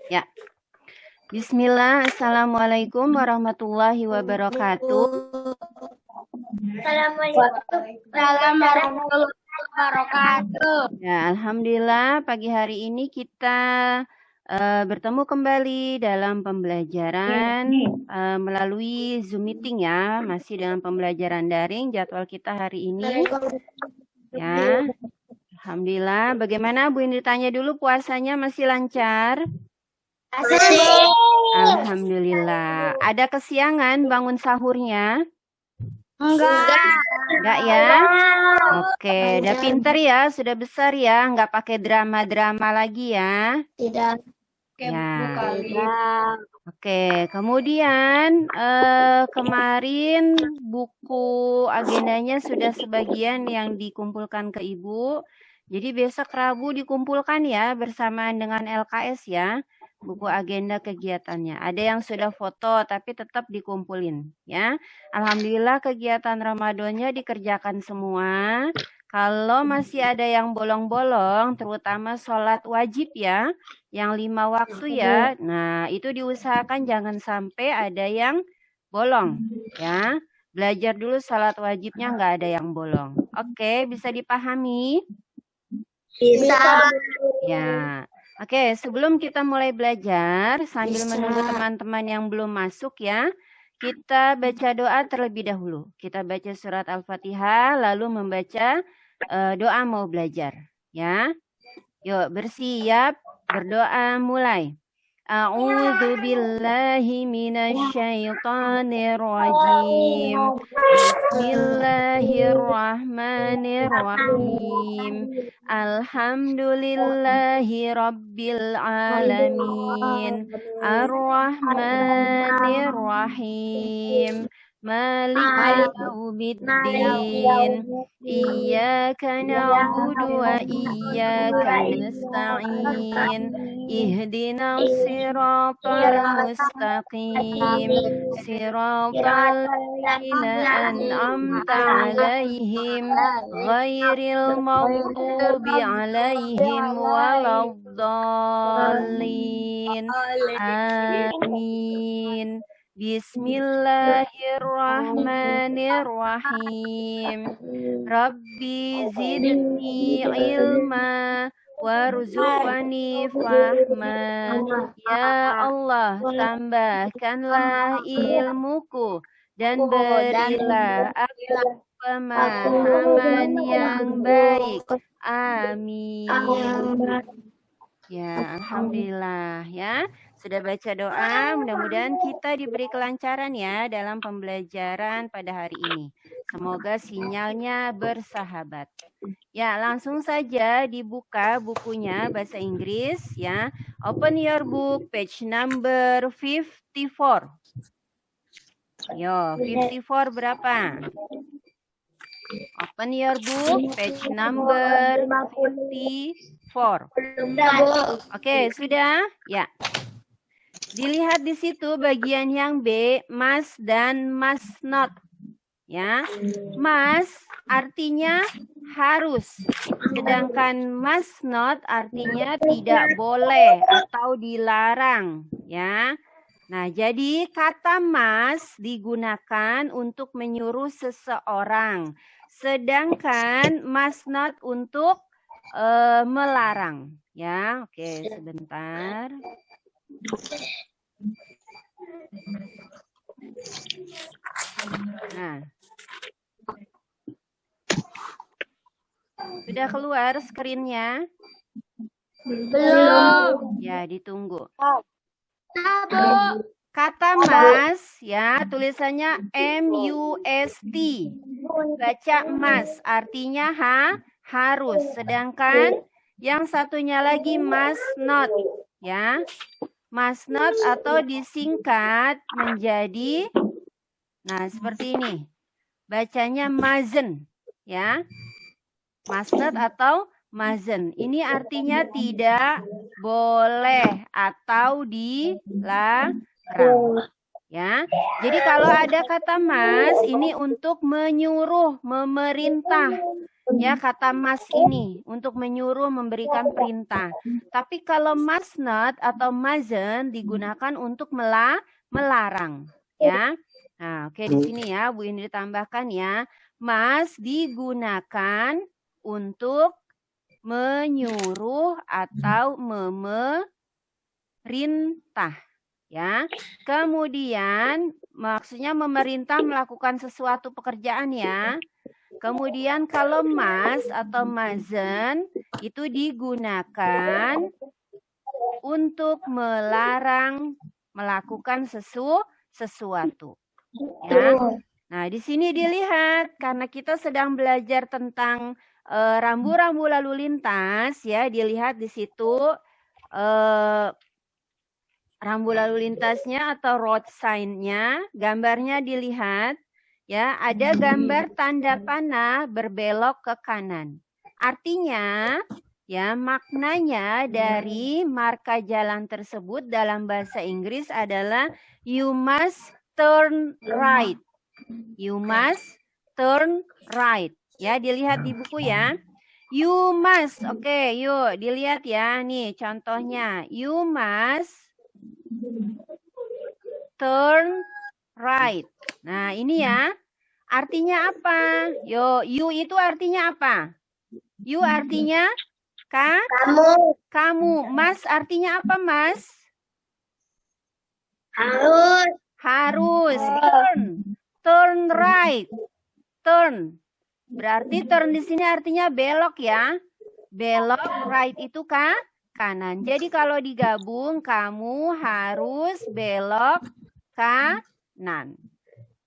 Ya. Bismillah. Assalamualaikum warahmatullahi wabarakatuh. Assalamualaikum warahmatullahi wabarakatuh. Ya, alhamdulillah pagi hari ini kita bertemu kembali dalam pembelajaran melalui Zoom meeting ya, masih dalam pembelajaran daring jadwal kita hari ini. Ya, alhamdulillah. Bagaimana Bu Indri, tanya dulu, puasanya masih lancar? Alhamdulillah. Ada kesiangan bangun sahurnya? Enggak ya? Oke, udah pinter ya, sudah besar ya, nggak pakai drama-drama lagi ya. Tidak. Ya. Oke, kemudian kemarin buku agendanya sudah sebagian yang dikumpulkan ke Ibu. Jadi besok Rabu dikumpulkan ya bersamaan dengan LKS ya, buku agenda kegiatannya. Ada yang sudah foto tapi tetap dikumpulin ya. Alhamdulillah kegiatan Ramadannya dikerjakan semua. Kalau masih ada yang bolong-bolong, terutama sholat wajib ya, yang 5 waktu ya. Nah, itu diusahakan jangan sampai ada yang bolong ya. Belajar dulu sholat wajibnya nggak ada yang bolong. Oke, bisa dipahami? Bisa. Ya. Oke, sebelum kita mulai belajar, sambil menunggu teman-teman yang belum masuk ya, kita baca doa terlebih dahulu. Kita baca surat Al-Fatihah, lalu membaca doa mau belajar. Ya, yuk bersiap, berdoa mulai. A'udzu billahi minasyaitonir rajim. Bismillahirrahmanirrahim. Alhamdulillahi rabbil alamin. Ar-Rahmanir-Rahim. Maliki yaumiddin. Iyyaka na'budu wa iyyaka nasta'in. Ihdinas siratal mustaqim. Siratal ladzina an'amta 'alaihim ghairil maghdubi 'alaihim waladdallin. Amin. Bismillahirrahmanirrahim. Rabbi zidni ilma warzuqni fahma. Ya Allah, tambahkanlah ilmuku dan berilah aku pemahaman yang baik. Amin. Ya, alhamdulillah ya. Sudah baca doa, mudah-mudahan kita diberi kelancaran ya dalam pembelajaran pada hari ini. Semoga sinyalnya bersahabat. Ya, langsung saja dibuka bukunya bahasa Inggris ya. Open your book page number 54. Yo, 54 berapa? Open your book page number 54. Oke, sudah? Ya. Dilihat di situ bagian yang B, must dan must not. Ya. Must artinya harus. Sedangkan must not artinya tidak boleh atau dilarang, ya. Nah, jadi kata must digunakan untuk menyuruh seseorang. Sedangkan must not untuk melarang, ya. Oke, sebentar. Nah, sudah keluar screen-nya? Belum. Ya, ditunggu. Kata must, ya, tulisannya M-U-S-T. Baca must, artinya harus. Sedangkan yang satunya lagi must not, ya. Must not atau disingkat menjadi, nah seperti ini. Bacanya mazen, ya. Must not atau mazen. Ini artinya tidak boleh atau dilarang, ya. Jadi kalau ada kata mas, ini untuk menyuruh, memerintah. ya kata must ini untuk menyuruh memberikan perintah. Tapi kalau must not atau mustn't digunakan untuk melarang, ya. Nah, oke di sini ya Bu Indri tambahkan ya, must digunakan untuk menyuruh atau memerintah, ya. Kemudian maksudnya memerintah melakukan sesuatu pekerjaan ya. Kemudian kalau must atau mustn't itu digunakan untuk melarang melakukan sesuatu. Ya. Nah, di sini dilihat karena kita sedang belajar tentang rambu-rambu lalu lintas ya, dilihat di situ rambu lalu lintasnya atau road sign-nya, gambarnya dilihat. Ya, ada gambar tanda panah berbelok ke kanan. Artinya, ya, maknanya dari marka jalan tersebut dalam bahasa Inggris adalah you must turn right. You must turn right. Ya, dilihat di buku ya. You must. Oke, yuk dilihat ya. Nih contohnya. You must turn right. Nah, ini ya. Artinya apa? You itu artinya apa? You artinya kamu. Mas artinya apa, Mas? Harus. Turn right. Turn. Berarti turn di sini artinya belok ya. Belok, right itu kanan. Jadi kalau digabung kamu harus belok kanan.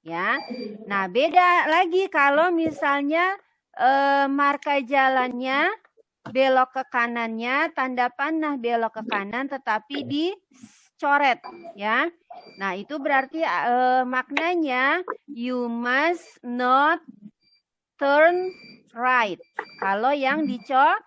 Ya. Nah, beda lagi kalau misalnya marka jalannya belok ke kanannya, tanda panah belok ke kanan tetapi dicoret ya. Nah, itu berarti maknanya you must not turn right. Kalau yang dicoret.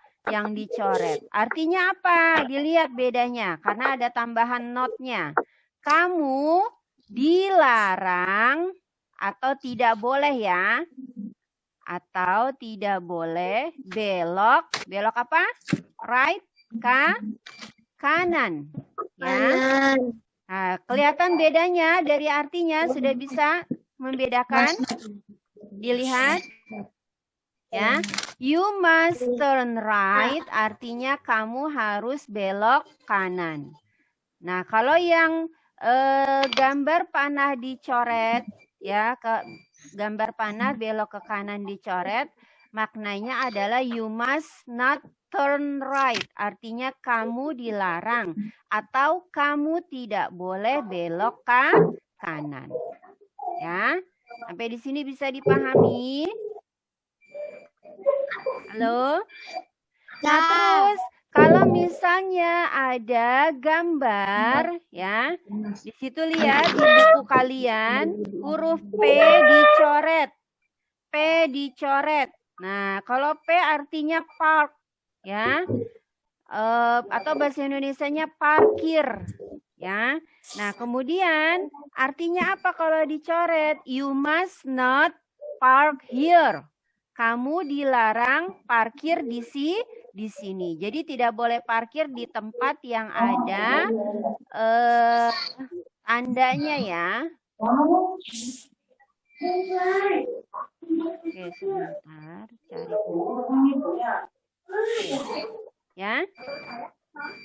Artinya apa? Dilihat bedanya karena ada tambahan not-nya. Kamu dilarang atau tidak boleh ya. Atau tidak boleh belok. Belok apa? Right kanan. Ya. Nah, kelihatan bedanya dari artinya sudah bisa membedakan. Dilihat. Ya, you must turn right artinya kamu harus belok kanan. Nah, kalau yang gambar panah dicoret, ya, gambar panah belok ke kanan dicoret, maknanya adalah you must not turn right, artinya kamu dilarang atau kamu tidak boleh belok ke kanan. Ya, sampai di sini bisa dipahami? Halo? Nah, terus kalau misalnya ada gambar ya, di situ lihat di buku kalian huruf P dicoret. P dicoret. Nah, kalau P artinya park ya. Atau bahasa Indonesianya parkir ya. Nah, kemudian artinya apa kalau dicoret? You must not park here. Kamu dilarang parkir di sini. Jadi tidak boleh parkir di tempat yang ada tandanya ya. Oke, sebentar cari. Ya.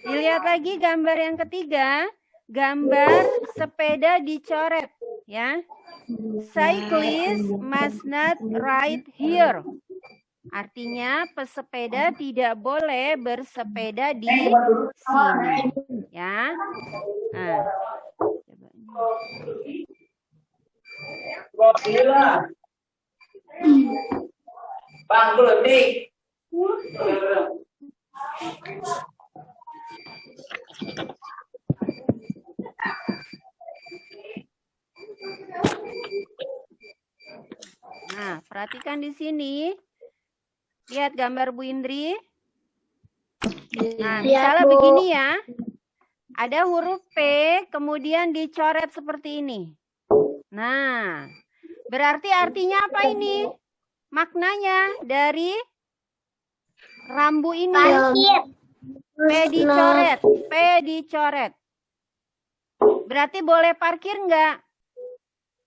Dilihat lagi gambar yang ketiga, gambar sepeda dicoret ya. Cyclist must not ride here. Artinya pesepeda tidak boleh bersepeda di sini, ya. Nah, coba. Bang, berhenti. Nah, perhatikan di sini. Lihat gambar Bu Indri. Nah, misalnya begini ya. Ada huruf P, kemudian dicoret seperti ini. Nah, berarti artinya apa ini? Maknanya dari Rambu ini. Parkir. P dicoret. P dicoret. Berarti boleh parkir nggak?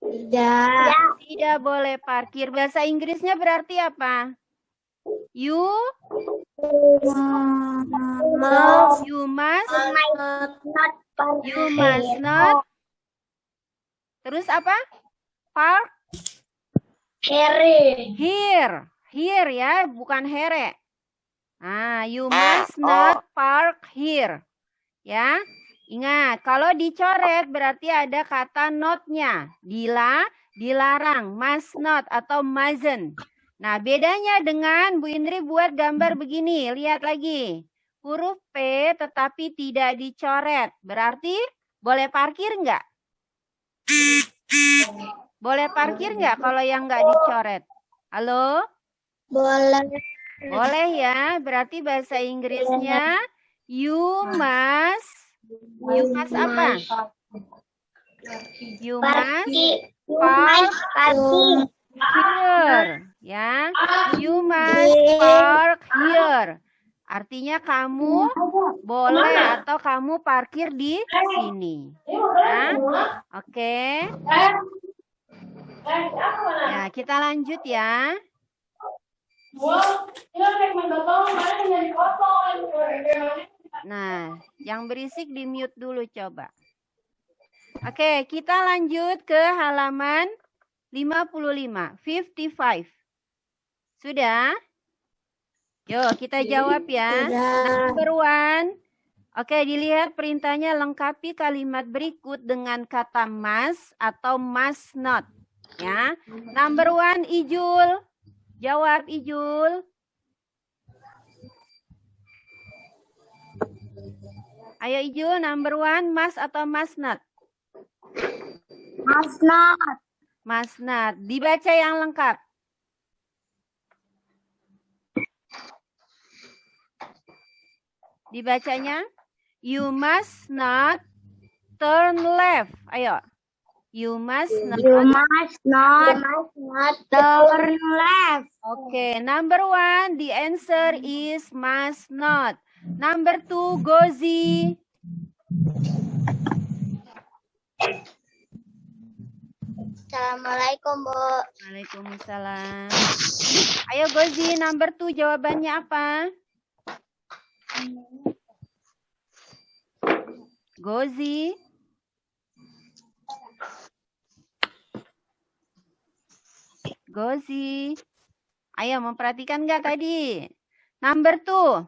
Tidak. Tidak boleh parkir. Bahasa Inggrisnya berarti apa? You must not. Terus apa? Park here ya, bukan here. Nah, you must not park here. Ya, ingat, kalau dicoret berarti ada kata not-nya. Dilarang, must not atau mustn't. Nah, bedanya dengan Bu Indri buat gambar begini. Lihat lagi. Huruf P tetapi tidak dicoret. Berarti boleh parkir nggak? Boleh parkir nggak kalau yang nggak dicoret? Halo? Boleh. Boleh ya. Berarti bahasa Inggrisnya you must apa? You must park here. Ya. You must park here. Artinya kamu boleh atau kamu parkir di sini. Ya. Oke. Ya, kita lanjut ya. Nah, yang berisik di mute dulu coba. Oke, kita lanjut ke halaman 55. Sudah? Yuk, kita jawab ya. Number 1. Oke, dilihat perintahnya, lengkapi kalimat berikut dengan kata must atau must not. Ya. Number 1, Ijul. Jawab, Ijul. Ayo, Ijul, number 1, must atau must not? Must not. Must not. Dibaca yang lengkap. Dibacanya, you must not turn left. Ayo. You must not Turn left. Oke, number 1, the answer is must not. Number 2, Gozi. Assalamualaikum, Bu. Waalaikumsalam. Ayo Gozi, number 2 jawabannya apa? Gozi. Gozi. Ayo, memperhatikan nggak tadi? Number 2.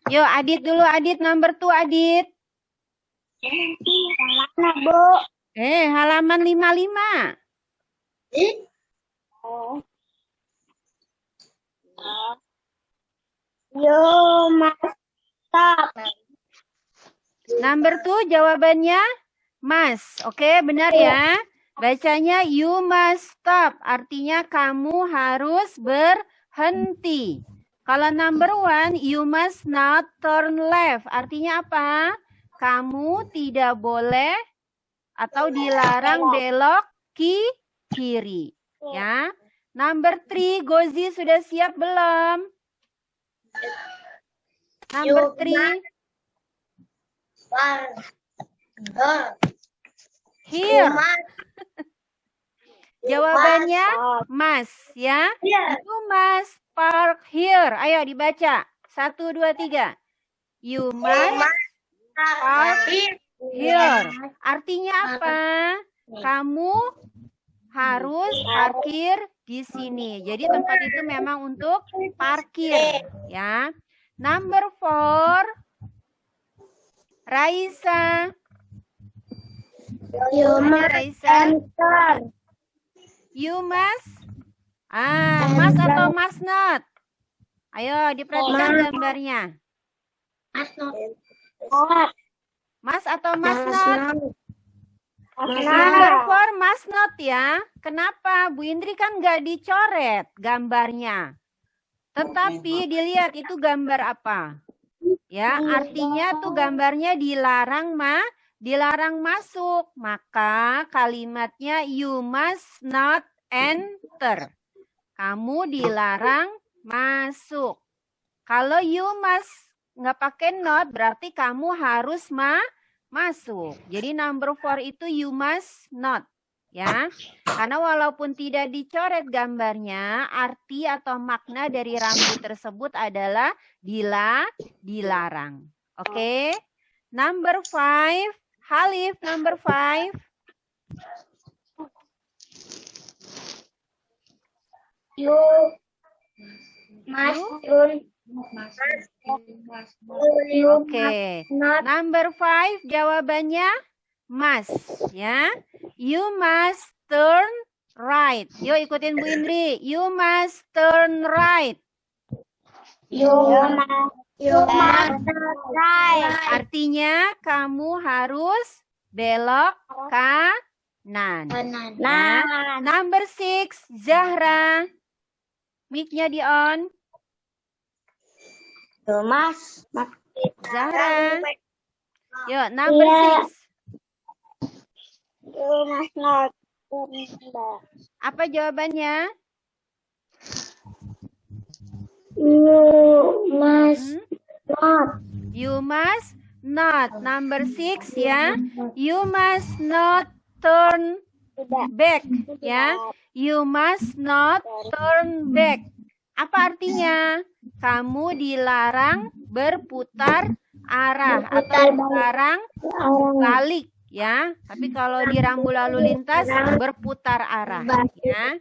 Yo, Adit dulu, Adit. Number 2, Adit. Mana, Bu? Halaman 55. You must stop. Number 2 jawabannya must. Oke, benar ya. Bacanya you must stop. Artinya kamu harus berhenti. Kalau number 1, you must not turn left. Artinya apa? Kamu tidak boleh atau dilarang belok kiri. Ya. Number 3, Gozi sudah siap belum? Number 3. Here. Jawabannya must ya. You must park here. Ayo dibaca. 1, 2, 3. You must park here. Artinya apa? Kamu harus parkir di sini. Jadi tempat itu memang untuk parkir ya. Number 4. Raisa. You must enter. You must. Must atau must not? Ayo diperhatikan gambarnya. Must atau must not? Number 4 must not ya. Kenapa? Bu Indri kan nggak dicoret gambarnya. Tetapi dilihat itu gambar apa? Ya, artinya tuh gambarnya dilarang dilarang masuk, maka kalimatnya you must not enter. Kamu dilarang masuk. Kalau you must nggak pakai not, berarti kamu harus masuk. Jadi number 4 itu you must not. Ya, karena walaupun tidak dicoret gambarnya, arti atau makna dari rambu tersebut adalah dilarang. Oke, number 5, Halif, number 5. You must Oke, number 5 jawabannya must, ya. You must turn right. Yuk ikutin Bu Indri. You must turn right. You must right. Artinya kamu harus belok kanan. Nah, number 6 Zahra. Mic-nya di on. You must Zahra. Yuk, number 6. You must not. Apa jawabannya? You must not. You must not. Number 6 ya. You must not turn back ya. You must not turn back. Apa artinya? Kamu dilarang berputar arah atau dilarang balik ya. Tapi kalau di rambu lalu lintas berputar arah ya.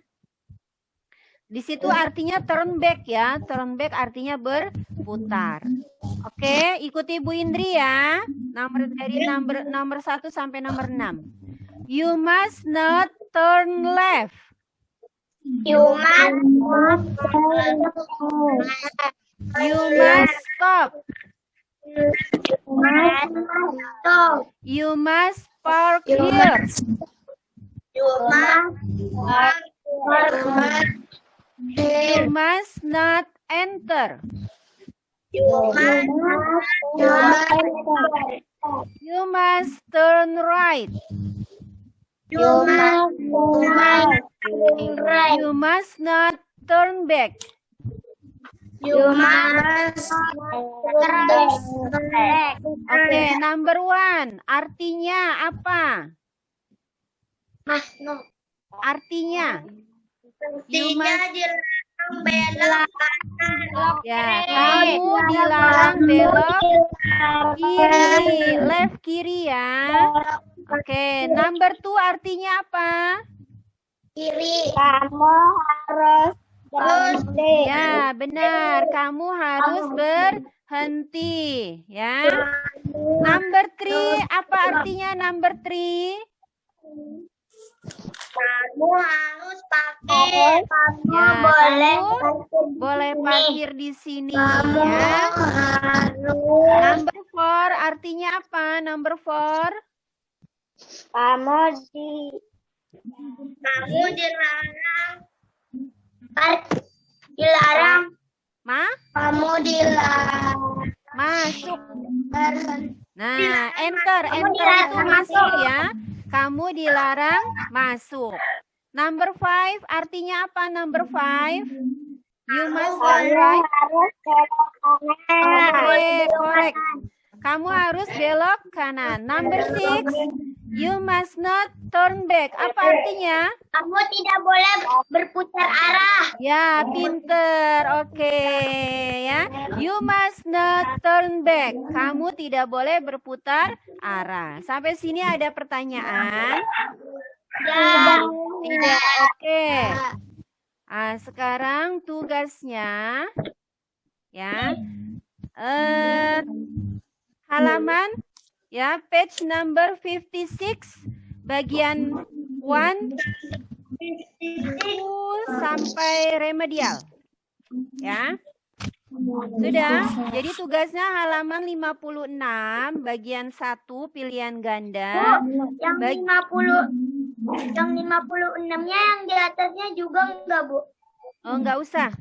Di situ artinya turn back ya. Turn back artinya berputar. Oke, ikuti Bu Indri ya. Dari nomor 1 sampai nomor 6. You must not turn left. You must not turn You must stop. You must stop. You must park here. You must You must not enter. You You must turn right. You must not turn back. You must Oke, number 1. Artinya apa? Artinya you must belok kanan. ya, kamu dilarang belok kiri, left kiri ya. Oke, number 2 artinya apa? Kiri. Kamu harus berhenti. Ya, benar. Kamu harus berhenti ya. Number 3 apa artinya number 3? Kamu harus pakai. Kamu Ya, boleh boleh parkir di sini Kamu ya. harus. Number 4 artinya apa? Number 4? Kamu dilarang. Dilarang. Kamu dilarang Masuk. berhenti. Nah, enter itu masuk ya. Kamu dilarang masuk. Number 5 artinya apa? Number 5? You must turn right. Harus belok kanan. Oke, correct. Kamu harus belok kanan. Number 6, you must not turn back. Apa artinya? Kamu tidak boleh berputar arah. Ya, pinter. Oke, ya. You must not turn back. Kamu tidak boleh berputar arah. Sampai sini ada pertanyaan? Ya. Tidak. Oke. Nah, sekarang tugasnya ya. Halaman ya, page number 56 bagian 1 sampai remedial. Ya. Sudah. Jadi tugasnya halaman 56 bagian 1 pilihan ganda. Yang 56-nya yang di atasnya juga enggak, Bu? Oh, enggak usah.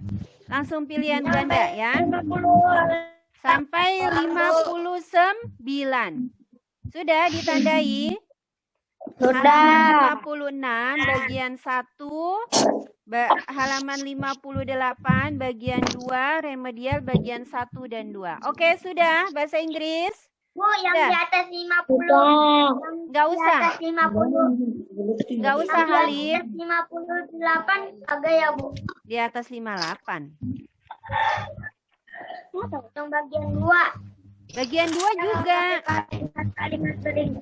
Langsung pilihan ganda ya. 50. Sampai 59. Sudah ditandai? Sudah. Halaman 56 bagian 1, halaman 58 bagian 2, remedial bagian 1 dan 2. Oke, sudah bahasa Inggris? Bu, yang Sudah. di atas 50. Nggak usah. Di atas 50. Nggak usah, Halif. 58 agak ya, Bu. Di atas 58. Yang bagian 2. Bagian 2 juga. Kalimat sering.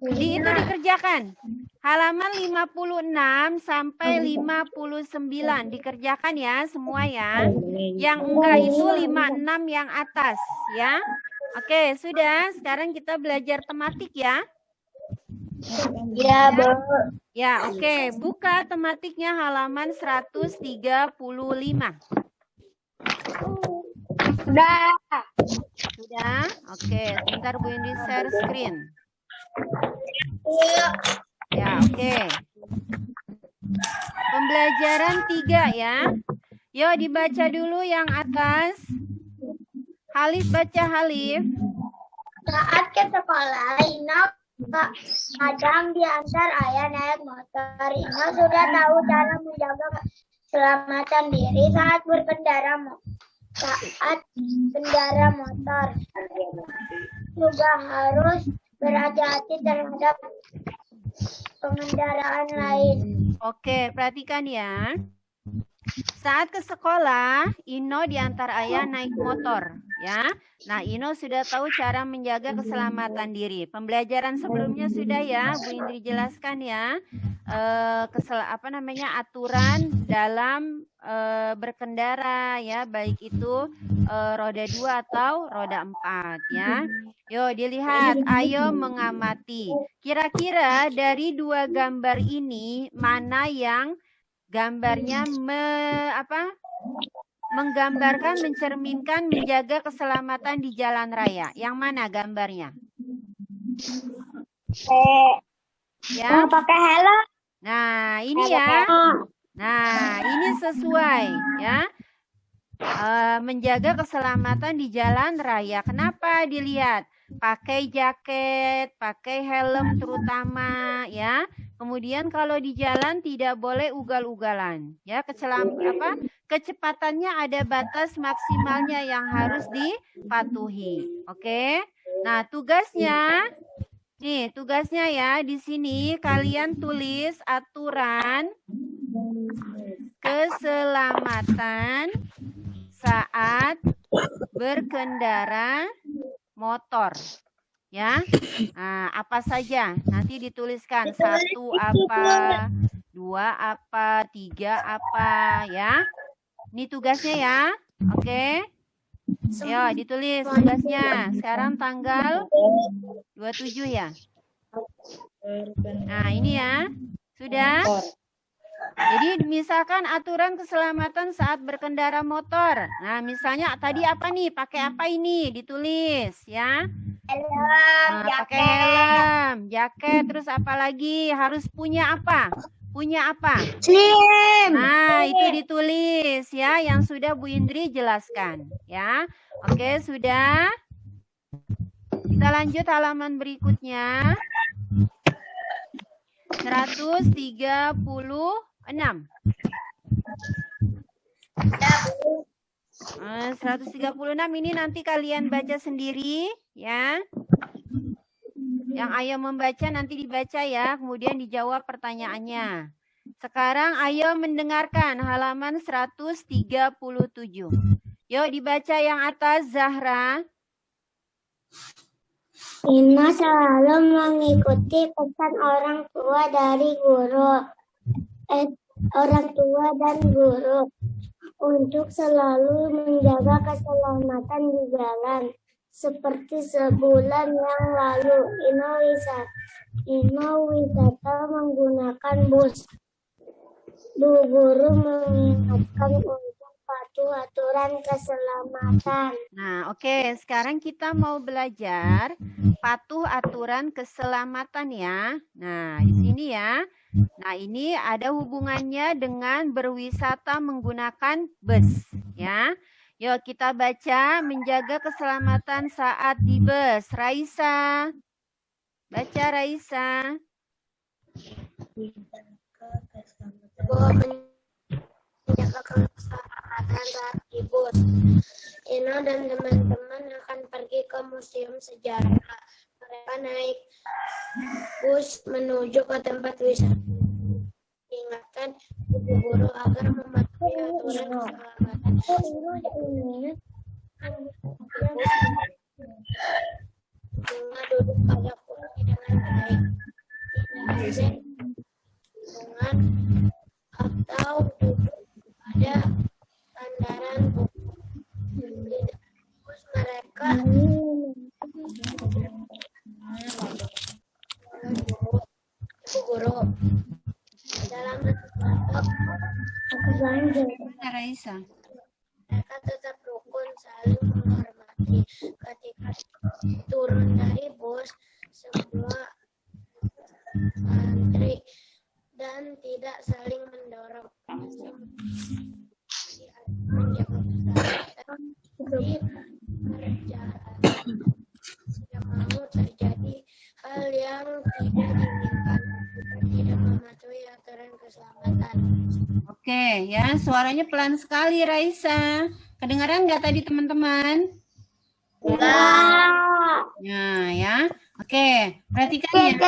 Itu dikerjakan. Halaman 56 sampai 59 dikerjakan ya semua ya. Yang enggak itu 56 yang atas ya. Oke, sudah. Sekarang kita belajar tematik ya. Ya, Bu. Ya, oke. Buka tematiknya halaman 135. Sudah. Sudah? Oke, sebentar Bu Indi share screen. Ya, oke. Pembelajaran 3 ya. Yuk dibaca dulu yang atas. Halif baca, Halif. Saat ke sekolah, Ina kadang diantar ayah naik motor. Ina sudah tahu cara menjaga keselamatan diri saat berkendara saat kendara motor. Juga harus berhati-hati terhadap pengendaraan lain. Oke, perhatikan ya. Saat ke sekolah, Ino diantar ayah naik motor, ya. Nah, Ino sudah tahu cara menjaga keselamatan diri. Pembelajaran sebelumnya sudah ya, Bu Indri jelaskan ya. Aturan dalam berkendara ya, baik itu roda 2 atau roda 4 ya. Yo, dilihat, ayo mengamati. Kira-kira dari dua gambar ini mana yang gambarnya menggambarkan, mencerminkan menjaga keselamatan di jalan raya? Yang mana gambarnya? Ya. Pakai helm. Nah, ini ya. Nah, ini sesuai ya. Menjaga keselamatan di jalan raya. Kenapa? Dilihat. Pakai jaket, pakai helm terutama ya. Kemudian kalau di jalan tidak boleh ugal-ugalan ya. Kecepatannya ada batas maksimalnya yang harus dipatuhi. Oke. Nah, tugasnya ya di sini kalian tulis aturan keselamatan saat berkendara motor. Ya, nah, apa saja nanti dituliskan, 1 apa, 2 apa, 3 apa ya. Ini tugasnya ya, oke. Yo, ditulis tugasnya. Sekarang tanggal 27 ya. Nah, ini ya, sudah. Jadi misalkan aturan keselamatan saat berkendara motor. Nah, misalnya tadi apa nih? Pakai apa ini? Ditulis ya. Helm, Pakai helm, jaket, terus apa lagi? Harus punya apa? Punya apa? SIM. Nah, itu ditulis ya, yang sudah Bu Indri jelaskan ya. Oke, sudah. Kita lanjut halaman berikutnya. 136. 136 ini nanti kalian baca sendiri ya. Yang ayo membaca nanti dibaca ya, kemudian dijawab pertanyaannya. Sekarang ayo mendengarkan halaman 137. Yuk dibaca yang atas, Zahra. Ina selalu mengikuti pesan orang tua dan guru untuk selalu menjaga keselamatan di jalan. Seperti sebulan yang lalu, Ina wisata menggunakan bus. Bu guru mengingatkan untuk patuh aturan keselamatan. Nah, oke. Sekarang kita mau belajar patuh aturan keselamatan ya. Nah, di sini ya. Nah, ini ada hubungannya dengan berwisata menggunakan bus ya. Yuk kita baca menjaga keselamatan saat di bus. Raisa. Baca Raisa. Menjaga keselamatan saat di bus. Ino dan teman-teman akan pergi ke museum sejarah. Mereka naik bus menuju ke tempat wisata. Ingatkan ibu guru agar mematuhi aturan keselamatan. Bunga duduk pada kursi dengan baik. Tidak ada atau duduk pada sandaran buku. Terus mereka ibu guru dalam Raisa. mereka tetap rukun, saling menghormati. Ketika turun dari bus, semua antri dan tidak saling mendorong. Jadi tidak mau terjadi hal yang tidak diinginkan, tidak mematuhi aturan keselamatan. Oke, ya, suaranya pelan sekali Raisa. Kedengaran nggak tadi teman-teman? Enggak. Nah, ya. Oke, perhatikan ya.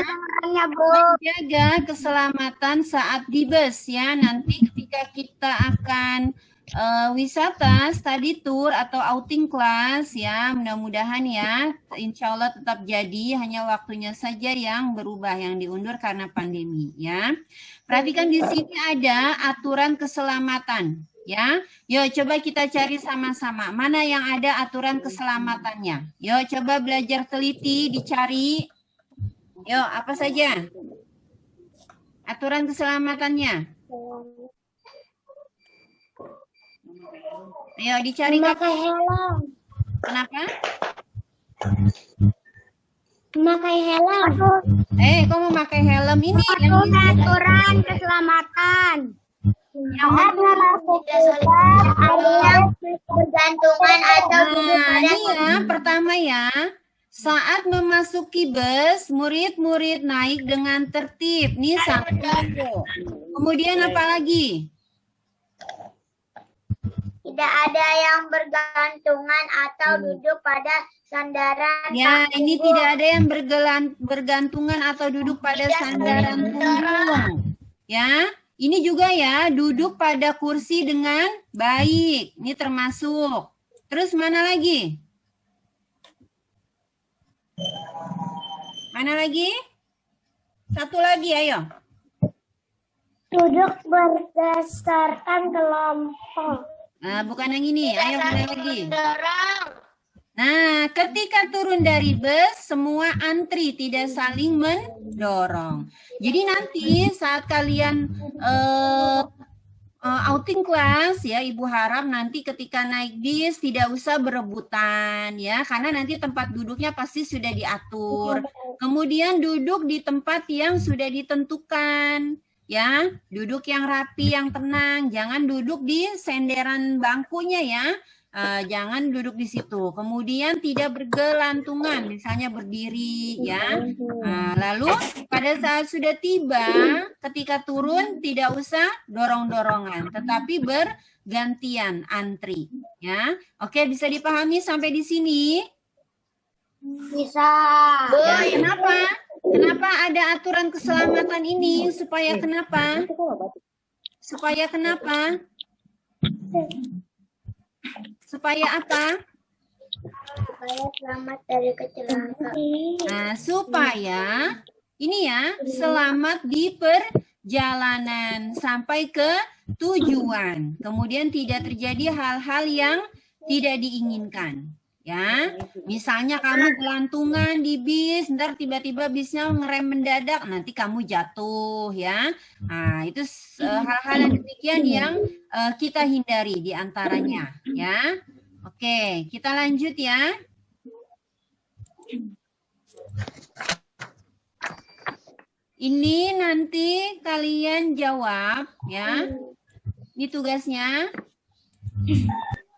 Menjaga keselamatan saat di bus ya. Nanti ketika kita akan wisata, study tour atau outing class ya, mudah-mudahan ya, insya Allah tetap jadi, hanya waktunya saja yang berubah, yang diundur karena pandemi ya. Perhatikan di sini ada aturan keselamatan ya. Yuk coba kita cari sama-sama mana yang ada aturan keselamatannya. Yuk coba belajar teliti, dicari. Yuk apa saja aturan keselamatannya? Ayo dicari. Memakai helm. Kenapa? Memakai helm. Kok memakai helm ini? Aturan keselamatan. Yang bergantungan atau ini ya, pertama ya. Saat memasuki bus, murid-murid naik dengan tertib. Nih satu. Kemudian apa lagi? Tidak ada yang bergantungan atau duduk pada sandaran. Ya, ini tidak ada yang bergantungan atau duduk pada sandaran punggung. Ya, ini juga ya, duduk pada kursi dengan baik. Ini termasuk. Terus mana lagi? Mana lagi? Satu lagi, ayo. Duduk berdasarkan kelompok. Nah, bukan yang ini. Ayo, mana lagi? Nah, ketika turun dari bus, semua antri, tidak saling mendorong. Jadi nanti saat kalian outing class ya, Ibu harap nanti ketika naik bis tidak usah berebutan ya, karena nanti tempat duduknya pasti sudah diatur. Kemudian duduk di tempat yang sudah ditentukan. Ya, duduk yang rapi, yang tenang. Jangan duduk di senderan bangkunya ya. Jangan duduk di situ. Kemudian tidak bergelantungan, misalnya berdiri ya. Lalu pada saat sudah tiba, ketika turun tidak usah dorong-dorongan, tetapi bergantian antri ya. Oke, bisa dipahami sampai di sini? Bisa. Ya, kenapa? Kenapa ada aturan keselamatan ini? Supaya kenapa? Supaya kenapa? Supaya apa? Supaya selamat dari kecelakaan. Nah, supaya ini ya, selamat di perjalanan sampai ke tujuan. Kemudian tidak terjadi hal-hal yang tidak diinginkan. Ya, misalnya kamu gelantungan di bis, ntar tiba-tiba bisnya ngerem mendadak, nanti kamu jatuh ya. Nah, itu hal-hal yang demikian yang kita hindari di antaranya ya. Oke, kita lanjut ya. Ini nanti kalian jawab ya. Ini tugasnya.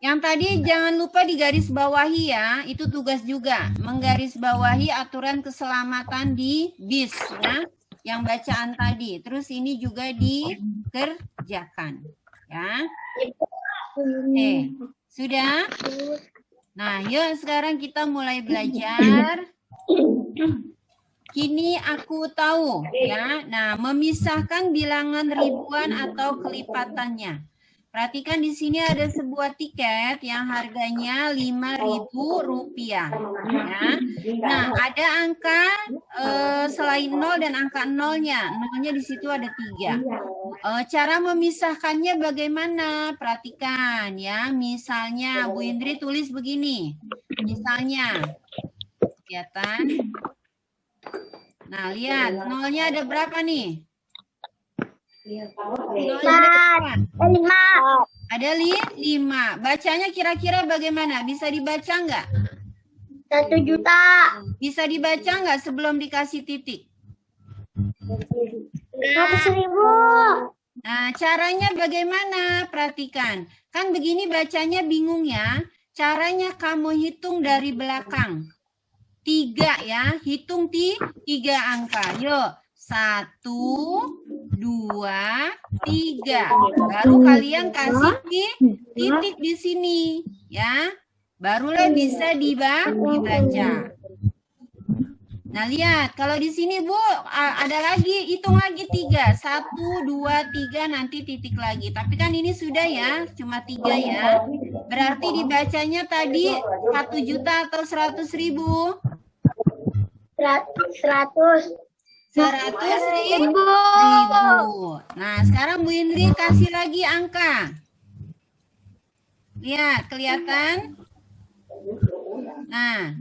Yang tadi jangan lupa digaris bawahi ya, itu tugas juga, menggaris bawahi aturan keselamatan di bis ya, yang bacaan tadi. Terus ini juga dikerjakan ya. Oke, sudah? Nah, yuk sekarang kita mulai belajar. Kini aku tahu ya. Nah, memisahkan bilangan ribuan atau kelipatannya. Perhatikan di sini ada sebuah tiket yang harganya Rp5.000 ya. Nah, ada angka selain 0 dan angka nolnya. Nolnya di situ ada 3. Cara memisahkannya bagaimana? Perhatikan ya. Misalnya Bu Indri tulis begini. Misalnya, kelihatan? Nah, lihat nolnya ada berapa nih? 5. Ada 5. Bacanya kira-kira bagaimana? Bisa dibaca nggak? 1 juta. Bisa dibaca nggak sebelum dikasih titik? 100.000. Nah, caranya bagaimana? Perhatikan. Kan begini bacanya bingung ya. Caranya kamu hitung dari belakang. 3 ya. Hitung 3 angka. Yuk. 1, 2, 3. Baru kalian kasih titik di sini ya. Barulah bisa dibaca. Nah, lihat kalau di sini Bu ada lagi, hitung lagi 3. 1, 2, 3 nanti titik lagi. Tapi kan ini sudah ya, cuma 3 ya. Berarti dibacanya tadi 1 juta atau 100.000? 100.000. Nah, sekarang Bu Indri kasih lagi angka. Lihat, kelihatan? Nah,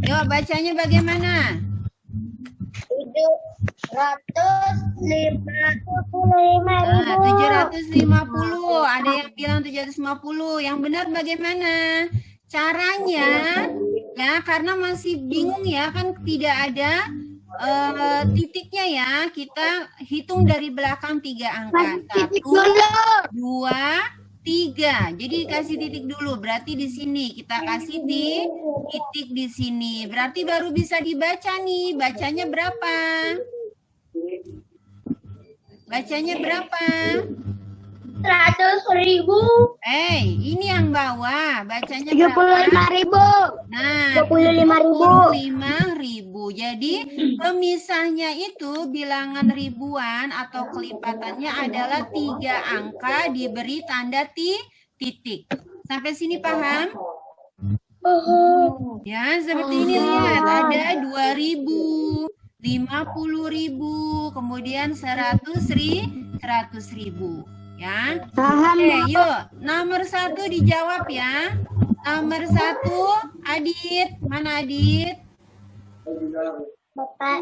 yuk bacanya bagaimana? 750. Ada yang bilang 750. Yang benar bagaimana? Caranya, ya karena masih bingung ya, kan tidak ada titiknya ya, kita hitung dari belakang 3 angka. 1, 2, 3. Jadi kasih titik dulu. Berarti di sini kita kasih titik di sini. Berarti baru bisa dibaca nih. Bacanya berapa? Bacanya berapa? 100.000. Ini yang bawah. Bacanya 35.000. Nah, 25.000. Jadi pemisahnya itu bilangan ribuan atau kelipatannya adalah 3 angka diberi tanda titik. Sampai sini paham? Ya, seperti ini lihat. Ada 2.000, 50.000, kemudian 100.000. Ya. Oke, yuk. Nomor 1 dijawab ya. Nomor 1, Adit. Mana Adit? Bapak.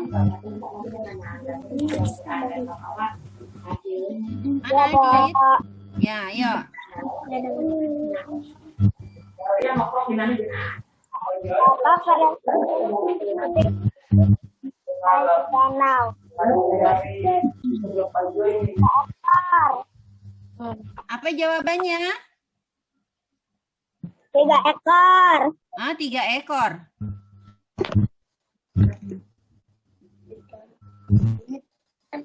Mana Adit? Ya, yuk. Apa jawabannya? 3 ekor. 3 ekor.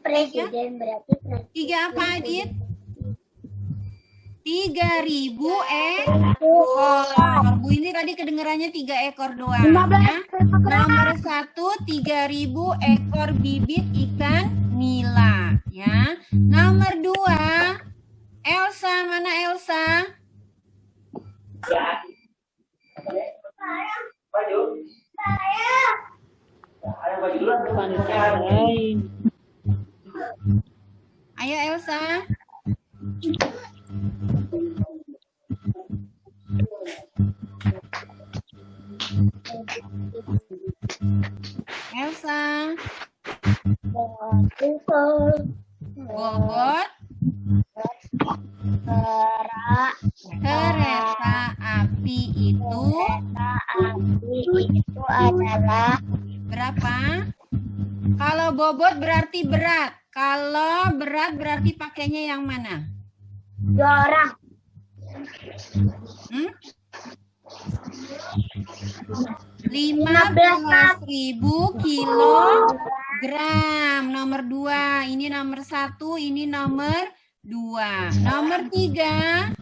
Presiden berarti 3 apa, Adit? 3.000 ekor. Bu ini tadi kedengarannya 3 ekor doang. Ya. Nomor 1, 3.000 ekor bibit ikan nila. Ya. Nomor 2, Elsa. Mana Elsa? Ayo Elsa. Elsa. Bobot. Kereta api itu adalah berapa? Kalau bobot berarti berat. Kalau berat berarti pakainya yang mana? 2 orang. 15.000 kilogram. Nomor 2. Ini nomor 1, ini nomor 2. Nomor 3.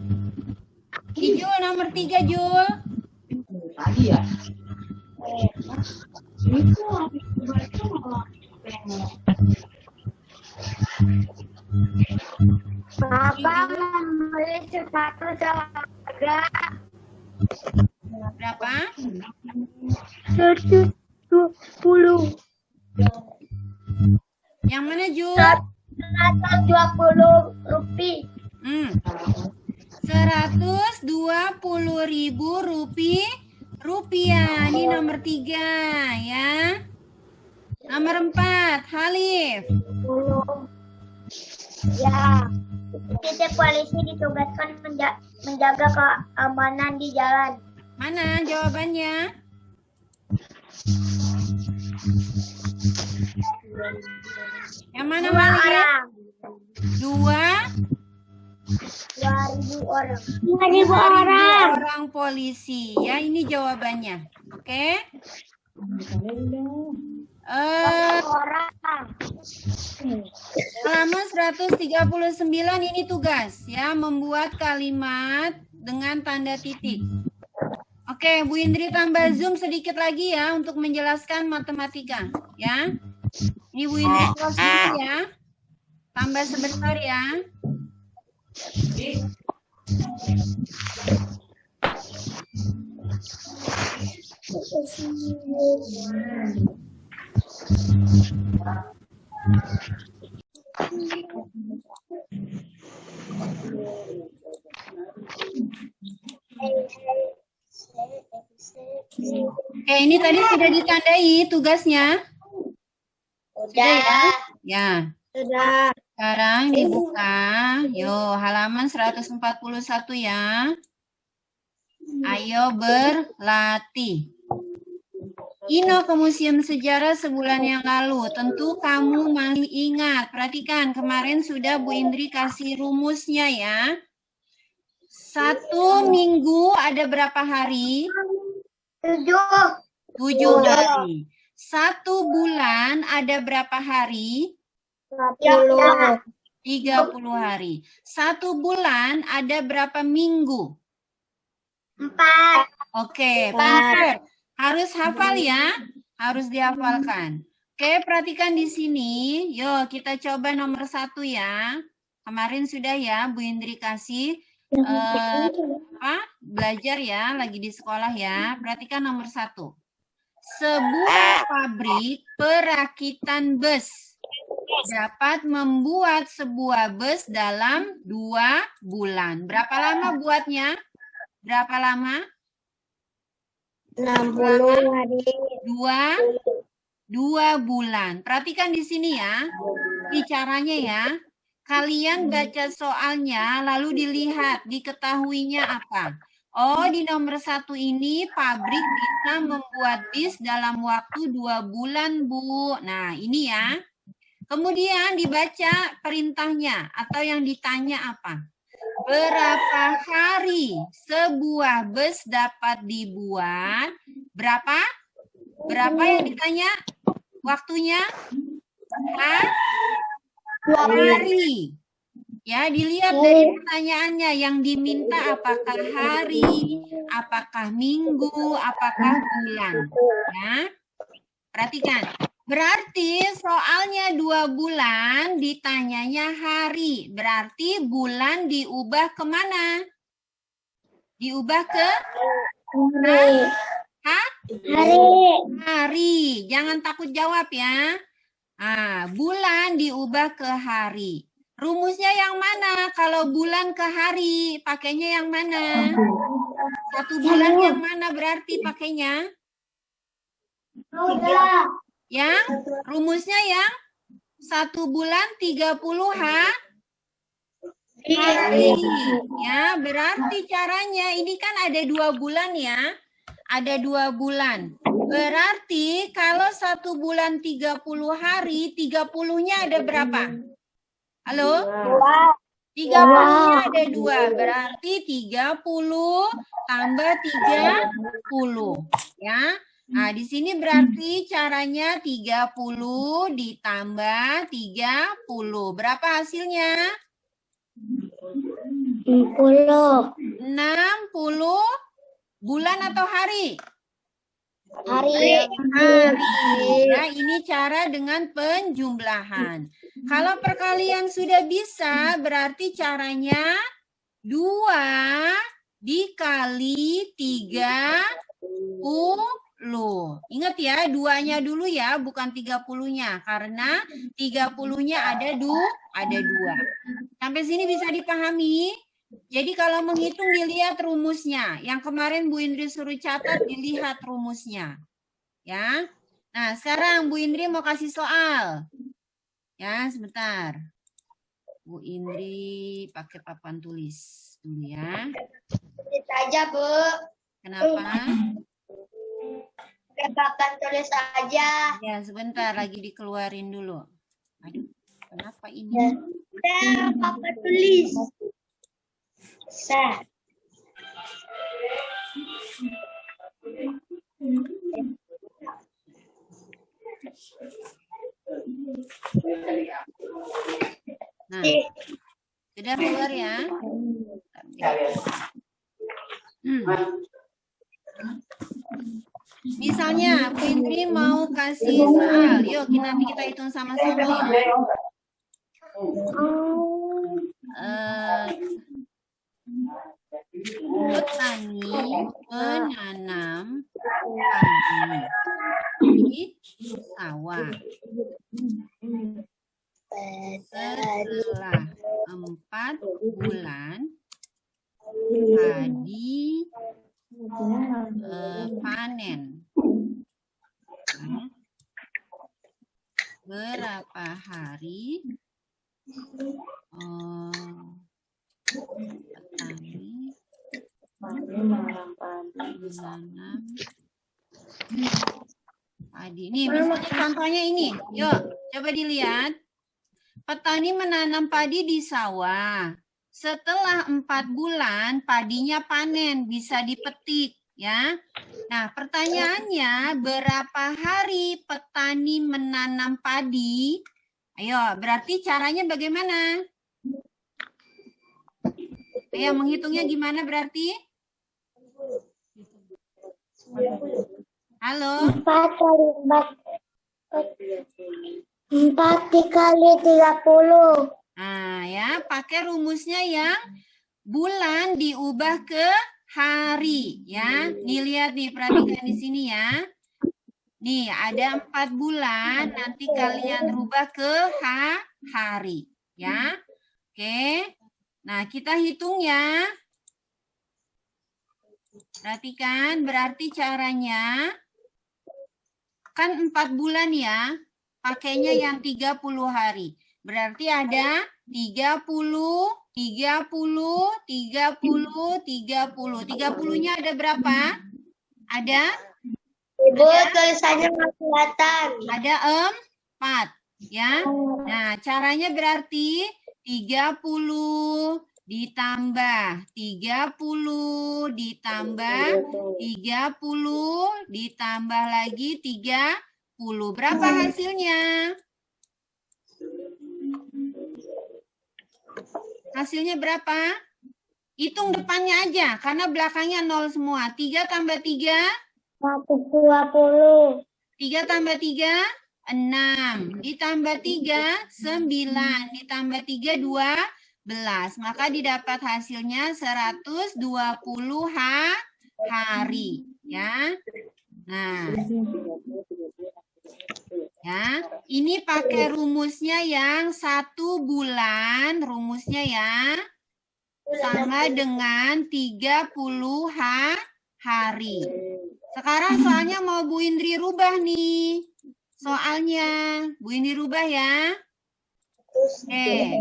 Jul, nomor 3, Jul. Tadi ya. Bapak membeli sepatu seharga Berapa? 120. Yang mana, Jul? 120 rupiah. 120.000 rupiah. Ini nomor 3 ya. Nomor 4, Halif. Ya, titik polisi ditugaskan menjaga keamanan di jalan. Mana jawabannya? Yang mana, Halif? 2.000 orang. 2.000 orang. Orang polisi. Ya, ini jawabannya. Oke. Orang. Halaman 139 ini tugas ya, membuat kalimat dengan tanda titik. Oke, Bu Indri tambah zoom sedikit lagi ya untuk menjelaskan matematika ya. Ini Bu Indri close dulu ya. Tambah sebentar ya. Oke, ini tadi sudah ditandai tugasnya. Sudah ya? Ya. Sudah. Sekarang dibuka. Yo, halaman 141 ya. Ayo berlatih. Ino ke Museum Sejarah sebulan yang lalu. Tentu kamu masih ingat. Perhatikan, kemarin sudah Bu Indri kasih rumusnya ya. 1 minggu ada berapa hari? 7 hari. 1 bulan ada berapa hari? 30 hari. 1 bulan ada berapa minggu? 4. Oke, pintar. Harus hafal ya. Harus dihafalkan. Oke, perhatikan di sini. Yuk, kita coba nomor 1 ya. Kemarin sudah ya, Bu Indri kasih belajar ya, lagi di sekolah ya. Perhatikan nomor 1. Sebuah pabrik perakitan bus dapat membuat sebuah bus dalam 2 bulan. Berapa lama buatnya? Berapa lama? 60 hari. 2 bulan. Perhatikan di sini ya. Ini caranya ya. Kalian baca soalnya lalu dilihat diketahuinya apa. Oh, di nomor 1 ini pabrik bisa membuat bis dalam waktu 2 bulan, Bu. Nah, ini ya. Kemudian dibaca perintahnya atau yang ditanya apa. Berapa hari sebuah bus dapat dibuat? Berapa? Berapa yang ditanya? Waktunya? Hari. Ya, dilihat dari pertanyaannya yang diminta apakah hari, apakah minggu, apakah bulan. Ya. Perhatikan. Berarti soalnya 2 bulan ditanyanya hari. Berarti bulan diubah kemana? Diubah ke Hari. hari. Jangan takut jawab ya. Nah, bulan diubah ke hari. Rumusnya yang mana? Kalau bulan ke hari, pakainya yang mana? 1 bulan yang mana berarti pakainya? Yang rumusnya yang 1 bulan 30 hari. Ya, berarti caranya ini kan ada 2 bulan ya. Ada 2 bulan. Berarti kalau 1 bulan 30 hari, 30-nya ada berapa? Halo? 30-nya ada 2, berarti 30 tambah 30. Ya. Nah, di sini berarti caranya 30 ditambah 30. Berapa hasilnya? 60 60 bulan atau hari? hari. Hari. Ya, ini cara dengan penjumlahan. Kalau perkalian sudah bisa, berarti caranya 2 dikali 30. Ingat ya, 2-nya dulu ya, bukan 30-nya. Karena 30-nya ada 2. Sampai sini bisa dipahami? Jadi kalau menghitung dilihat rumusnya. Yang kemarin Bu Indri suruh catat, dilihat rumusnya. Ya. Nah, sekarang Bu Indri mau kasih soal. Ya, sebentar. Bu Indri pakai papan tulis dulu ya. Kita aja, Bu. Kenapa? Pakai papan tulis aja. Ya, sebentar lagi dikeluarin dulu. Aduh, kenapa ini? Kita papan tulis. Sa. Nah, sudah keluar ya? Misalnya, Bu Indri mau kasih soal. Yuk, nanti kita hitung sama-sama ya. Petani menanam padi di sawah. Setelah 4 bulan, padi panen. Berapa hari petani menanam padi? Nih, misalnya contohnya ini. Yuk, coba dilihat. Petani menanam padi di sawah. Setelah 4 bulan, padinya panen, bisa dipetik. Ya. Nah, pertanyaannya, berapa hari petani menanam padi? Ayo, berarti caranya bagaimana? Ayo, menghitungnya gimana berarti? Halo? 4 dikali 30. Nah, ya, pakai rumusnya yang bulan diubah ke hari, ya. Nih, lihat nih, perhatikan di sini ya. Nih, ada 4 bulan, nanti kalian rubah ke hari, ya. Oke. Nah, kita hitung ya. Perhatikan, berarti caranya kan 4 bulan ya. Pakainya yang 30 hari. Berarti ada 30, 30, 30, 30. 30-nya ada berapa? Ada? Ibu, tulisannya nggak kelihatan. Ada 4. Ya. Nah, caranya berarti 30 ditambah 30 ditambah 30 ditambah lagi 30. Berapa hasilnya? Hasilnya berapa? Hitung depannya aja, karena belakangnya 0 semua. 3 tambah 3? 120. 3 tambah 3? 6. Ditambah 3? 9. Ditambah 3? 12. Maka didapat hasilnya 120 hari. Ya. Nah. Ya, ini pakai rumusnya yang 1 bulan, rumusnya ya, sama dengan 30 hari. Sekarang soalnya mau Bu Indri rubah nih. Soalnya, Bu Indri rubah ya. Oke,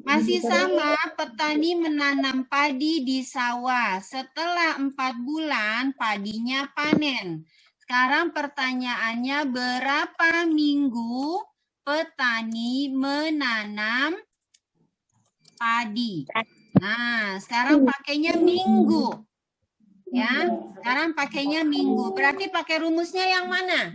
masih sama, petani menanam padi di sawah. Setelah 4 bulan, padinya panen. Sekarang pertanyaannya, berapa minggu petani menanam padi. Nah, sekarang pakainya minggu. Ya, sekarang pakainya minggu. Berarti pakai rumusnya yang mana?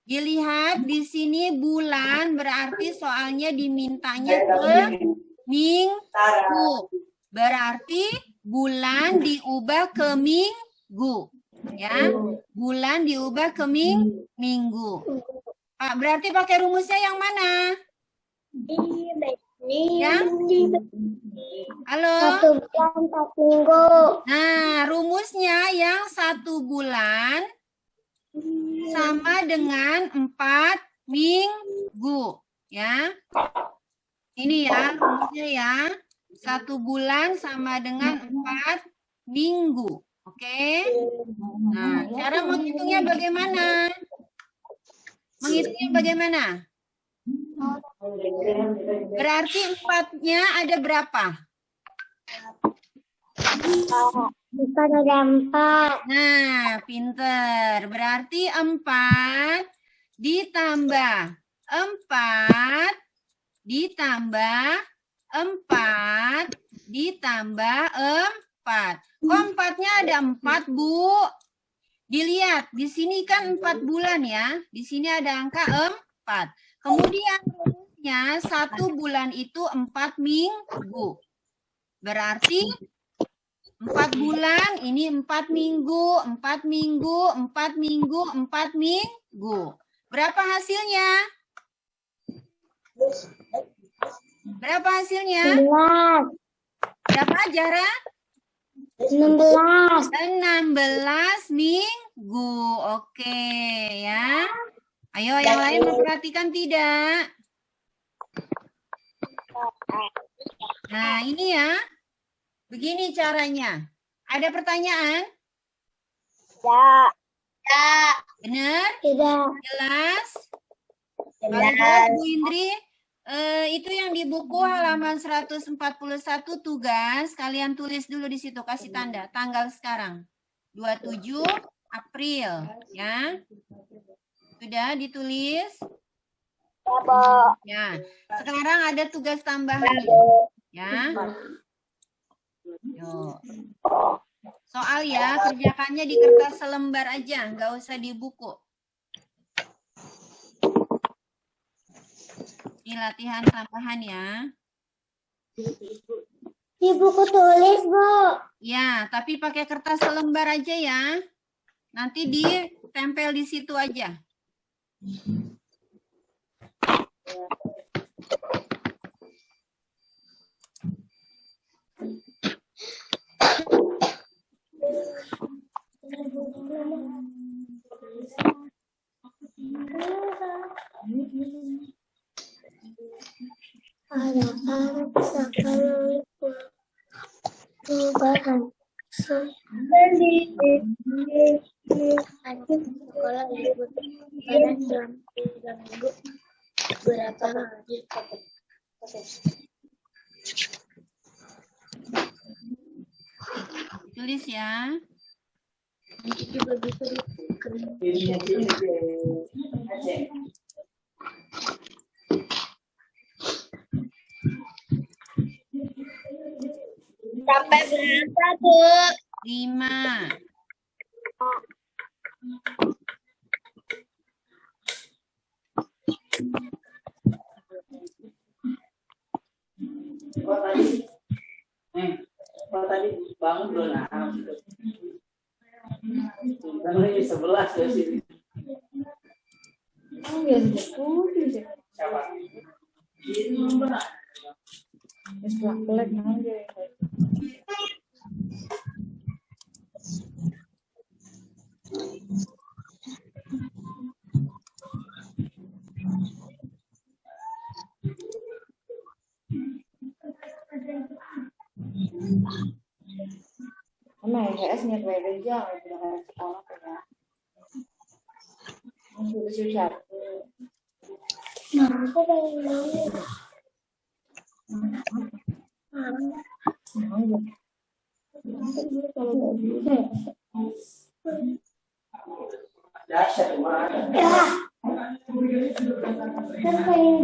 Dilihat di sini bulan, berarti soalnya dimintanya ke minggu. Berarti bulan diubah ke minggu. Ya, bulan diubah ke minggu. Pak, berarti pakai rumusnya yang mana? Ya? Halo? 1 bulan 4 minggu. Nah, rumusnya yang 1 bulan sama dengan 4 minggu. Ya. Ini ya, rumusnya ya. 1 bulan sama dengan 4 minggu. Oke? Nah, cara menghitungnya bagaimana? Menghitungnya bagaimana? Berarti 4-nya ada berapa? 4 ada 4. Nah, pinter. Berarti 4 ditambah 4 ditambah 4 ditambah 4. Kok 4-nya ada 4, Bu? Dilihat, di sini kan 4 bulan ya. Di sini ada angka 4. Kemudian rumusnya 1 bulan itu 4 minggu. Berarti 4 bulan ini 4 minggu, 4 minggu, 4 minggu, 4 minggu. Berapa hasilnya? Berapa hasilnya? 11. Berapa, Zahra? 16. 16 minggu. Oke ya. Ayo yang lain memperhatikan tidak? Nah ini ya. Begini caranya. Ada pertanyaan? Ya. Benar? Tidak. Jelas? Kalau jelas Bu Indri, itu yang di buku halaman 141 tugas, kalian tulis dulu di situ, kasih tanda tanggal sekarang. 27 April, ya. Sudah ditulis? Ya. Sekarang ada tugas tambahan, ya. Yuk. Soal ya, kerjakannya di kertas selembar aja, nggak usah di buku. Ini latihan tambahan ya. Di buku tulis, Bu. Ya, tapi pakai kertas selembar aja ya. Nanti ditempel di situ aja. Anak-anak sekolah perubahan adik sekolah libur lebaran selama 3 minggu berapa hari? Tulis ya. Jadi begitu sampai berapa, Bu? 5. Tadi bangun belum? Namanya 11 dari sini. Siapa? HS-nya kayak aja, udah sekolah ya. Sudah susah. Aku pengen Dasar mana? kan pengen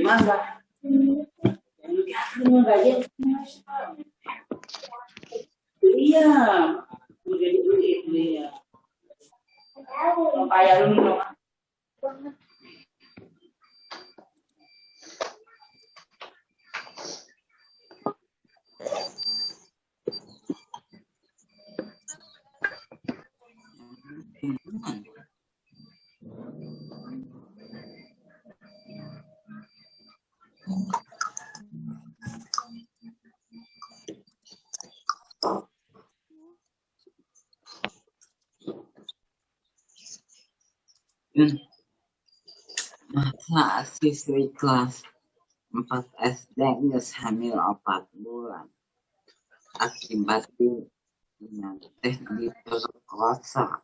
Mangga. Iya. Menjadi duit dia. Kayak lu nih, Mama. Masa siswi kelas 4 SD geus hamil 4 bulan akibat teh diperkosa.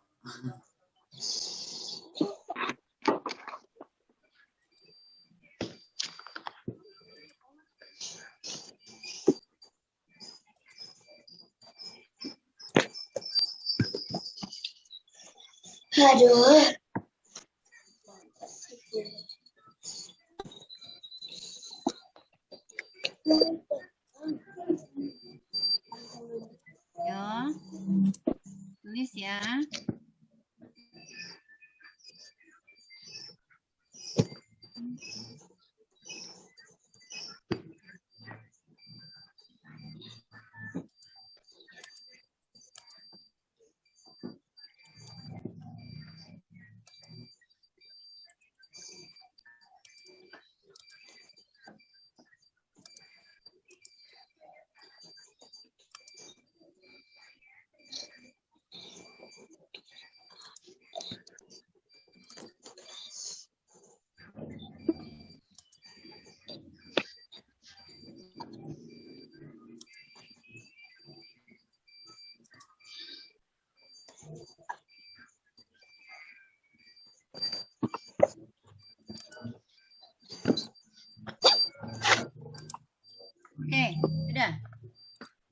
Aduh. Yo, tulis ya. Oke, sudah.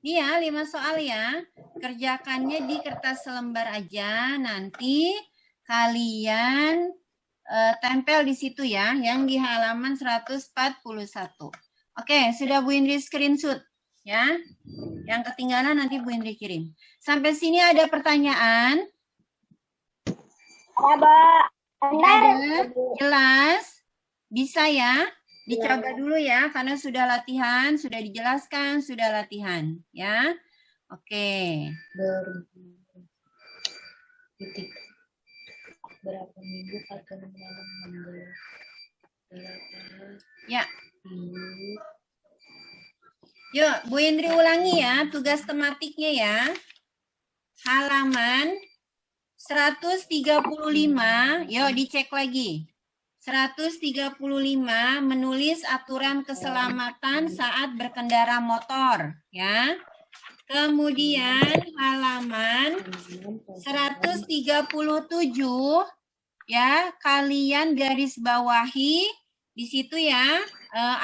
Ini ya 5 soal ya. Kerjakannya di kertas selembar aja. Nanti kalian tempel di situ ya, yang di halaman 141. Oke, sudah Bu Indri screenshot ya. Yang ketinggalan nanti Bu Indri kirim. Sampai sini ada pertanyaan? Ada? Jelas? Bisa ya? Dicoba dulu ya, karena sudah latihan, sudah dijelaskan, sudah latihan ya. Oke. Titik. Berapa minggu akan menanam mangga? Ya. Yuk, Bu Indri ulangi ya tugas tematiknya ya. Halaman 135, yuk dicek lagi. 135 menulis aturan keselamatan saat berkendara motor ya. Kemudian halaman 137 ya, kalian garis bawahi di situ ya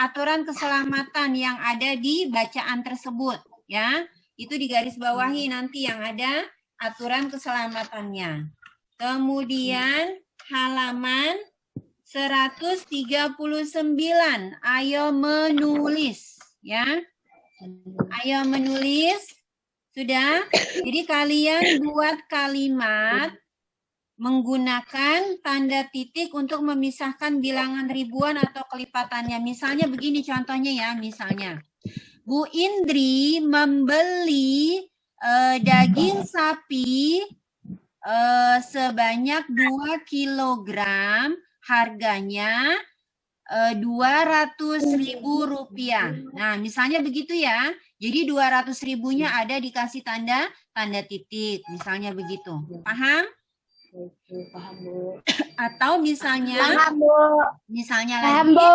aturan keselamatan yang ada di bacaan tersebut ya. Itu di garis bawahi nanti yang ada aturan keselamatannya. Kemudian halaman 139, ayo menulis ya. Ayo menulis. Sudah? Jadi kalian buat kalimat menggunakan tanda titik untuk memisahkan bilangan ribuan atau kelipatannya. Misalnya begini contohnya ya, misalnya. Bu Indri membeli daging sapi sebanyak 2 kilogram. Harganya 200.000 rupiah. Nah, misalnya begitu ya. Jadi 200.000-nya ada dikasih tanda titik. Misalnya begitu. Paham? Paham, Bu. Atau misalnya, misalnya Paham, lagi Bu.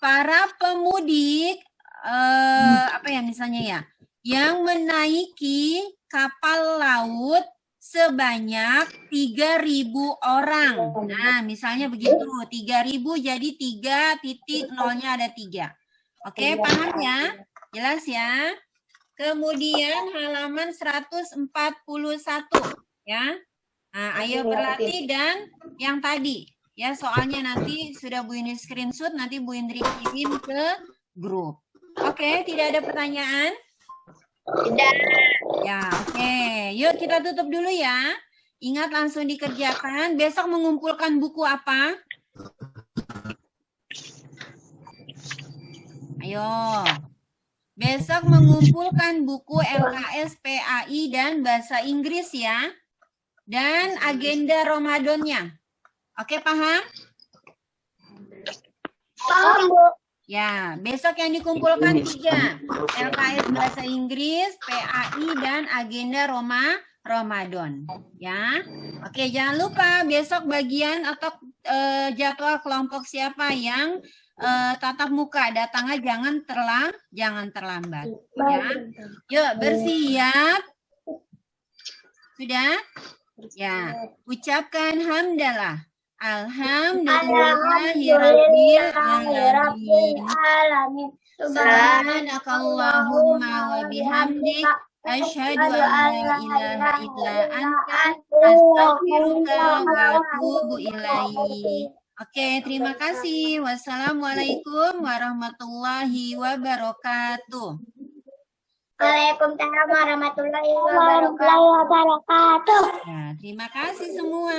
para pemudik apa ya misalnya ya, yang menaiki kapal laut sebanyak 3.000 orang. Nah, misalnya begitu. 3.000 jadi 3 titik, nolnya ada 3. Oke, paham ya? Jelas ya? Kemudian halaman 141 ya. Nah, ayo berlatih dan yang tadi Ya, soalnya nanti sudah Bu Indri screenshot, nanti Bu Indri kirim ke grup. Oke, tidak ada pertanyaan? Tidak. Ya, oke. Yuk kita tutup dulu ya. Ingat langsung dikerjakan. Besok mengumpulkan buku apa? Ayo. Besok mengumpulkan buku LKS, PAI, dan Bahasa Inggris ya. Dan agenda Ramadannya. Oke, paham? Paham, Bu. Ya, besok yang dikumpulkan 3. LKS Bahasa Inggris, PAI, dan agenda Ramadan. Ya, oke, jangan lupa besok bagian atau jadwal kelompok siapa yang tatap muka, datangnya jangan terlambat. Ya, yuk bersiap. Sudah? Ya, ucapkan hamdalah. Alhamdulillahirabbil alamin. Subhanakallahumma wa bihamdik asyhadu an la ilaha illa anta astaghfiruka wa atubu ilaik. Oke, terima kasih. Wassalamualaikum warahmatullahi wabarakatuh. Waalaikumsalam warahmatullahi wabarakatuh. Nah, terima kasih semua.